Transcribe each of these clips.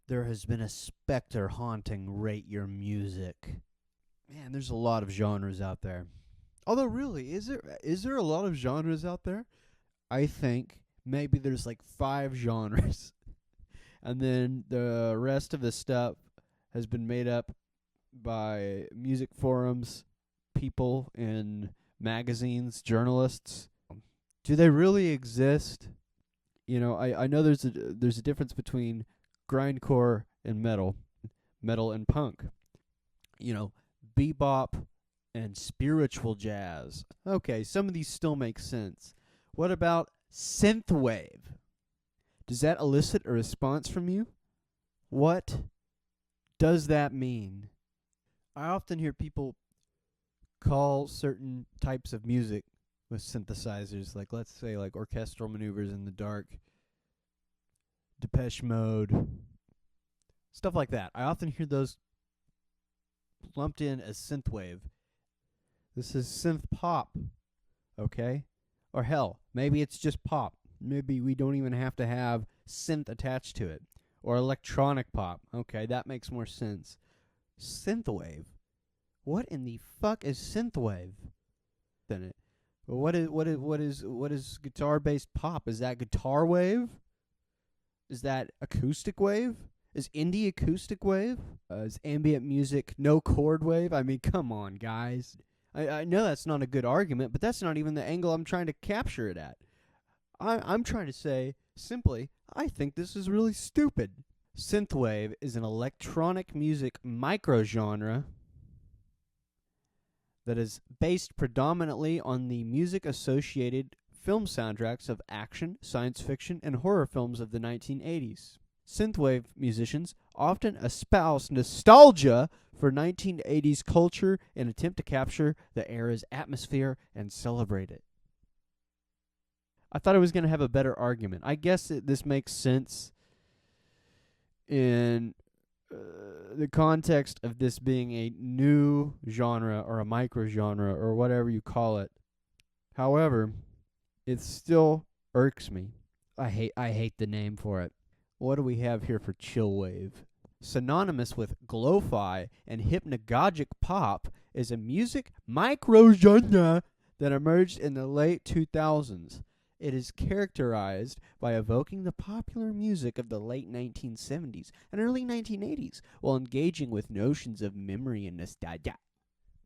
There has been a specter haunting Rate Your Music. Man, there's a lot of genres out there. Although, really, is there a lot of genres out there? I think maybe there's like 5 genres. And then the rest of the stuff has been made up by music forums, people in magazines, journalists. Do they really exist? You know, I know there's a difference between grindcore and metal and punk. You know, bebop and spiritual jazz. Okay, some of these still make sense. What about synthwave? Does that elicit a response from you? What does that mean? I often hear people call certain types of music with synthesizers, like let's say like orchestral maneuvers in the dark, Depeche Mode, stuff like that. I often hear those lumped in as synthwave. This is synth pop, okay? Or hell, maybe it's just pop. Maybe we don't even have to have synth attached to it. Or electronic pop. Okay, that makes more sense. Synthwave. What in the fuck is synthwave? Then it. What is guitar-based pop? Is that guitar wave? Is that acoustic wave? Is indie acoustic wave? Is ambient music no chord wave? I mean, come on, guys. I know that's not a good argument, but that's not even the angle I'm trying to capture it at. I'm trying to say, simply, I think this is really stupid. Synthwave is an electronic music microgenre that is based predominantly on the music-associated film soundtracks of action, science fiction, and horror films of the 1980s. Synthwave musicians often espouse nostalgia for 1980s culture and attempt to capture the era's atmosphere and celebrate it. I thought I was going to have a better argument. I guess this makes sense in the context of this being a new genre or a microgenre or whatever you call it. However, it still irks me. I hate the name for it. What do we have here for chillwave? Synonymous with glo-fi and hypnagogic pop is a music microgenre that emerged in the late 2000s. It is characterized by evoking the popular music of the late 1970s and early 1980s while engaging with notions of memory and nostalgia.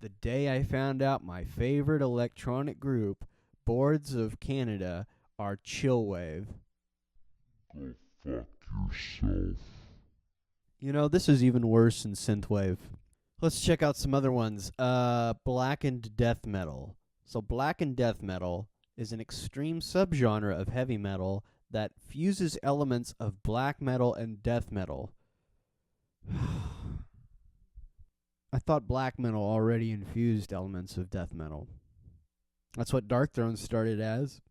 The day I found out my favorite electronic group, Boards of Canada, are chillwave. Go fuck yourself. You know, this is even worse than synthwave. Let's check out some other ones. Blackened death metal. So blackened death metal is an extreme subgenre of heavy metal that fuses elements of black metal and death metal. I thought black metal already infused elements of death metal. That's what Darkthrone started as,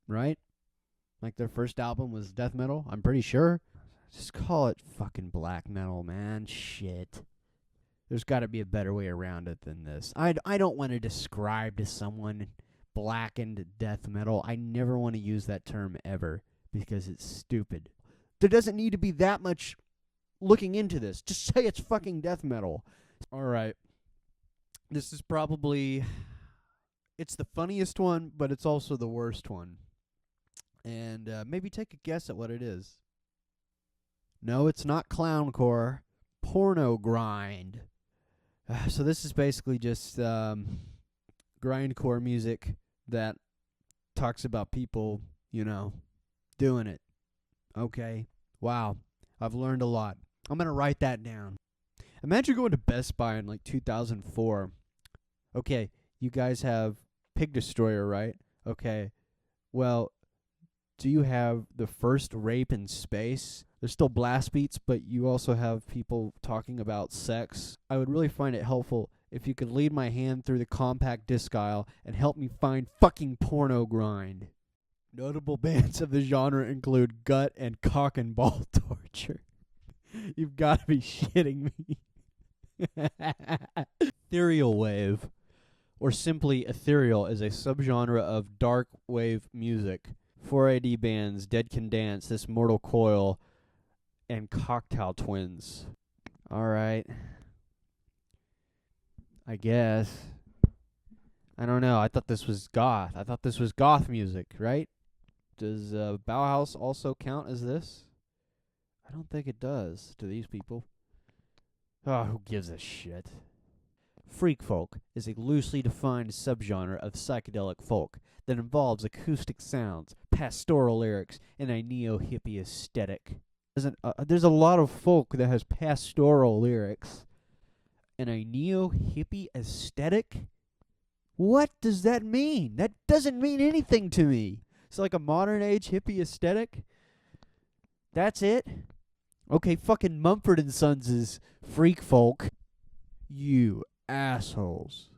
right? Like their first album was death metal, I'm pretty sure. Just call it fucking black metal, man. Shit. There's got to be a better way around it than this. I don't want to describe to someone blackened death metal. I never want to use that term ever because it's stupid. There doesn't need to be that much looking into this. Just say it's fucking death metal. Alright. This is probably... It's the funniest one, but it's also the worst one. And maybe take a guess at what it is. No, it's not clowncore. Porno grind. So this is basically just grindcore music that talks about people, you know, doing it. Okay. Wow. I've learned a lot. I'm going to write that down. Imagine going to Best Buy in like 2004. Okay, you guys have Pig Destroyer, right? Okay. Well, do you have the first rape in space? There's still blast beats, but you also have people talking about sex. I would really find it helpful if you could lead my hand through the compact disc aisle and help me find fucking porno grind. Notable bands of the genre include Gut and Cock and Ball Torture. You've got to be shitting me. Ethereal wave, or simply ethereal, is a subgenre of dark wave music. 4AD bands, Dead Can Dance, This Mortal Coil, and Cocktail Twins. Alright. I guess. I don't know. I thought this was goth. I thought this was goth music, right? Does Bauhaus also count as this? I don't think it does to these people. Oh, who gives a shit? Freak folk is a loosely defined subgenre of psychedelic folk that involves acoustic sounds, pastoral lyrics, and a neo-hippie aesthetic. There's a lot of folk that has pastoral lyrics and a neo-hippie aesthetic? What does that mean? That doesn't mean anything to me. It's like a modern-age hippie aesthetic? That's it? Okay, fucking Mumford & Sons is freak folk. You assholes.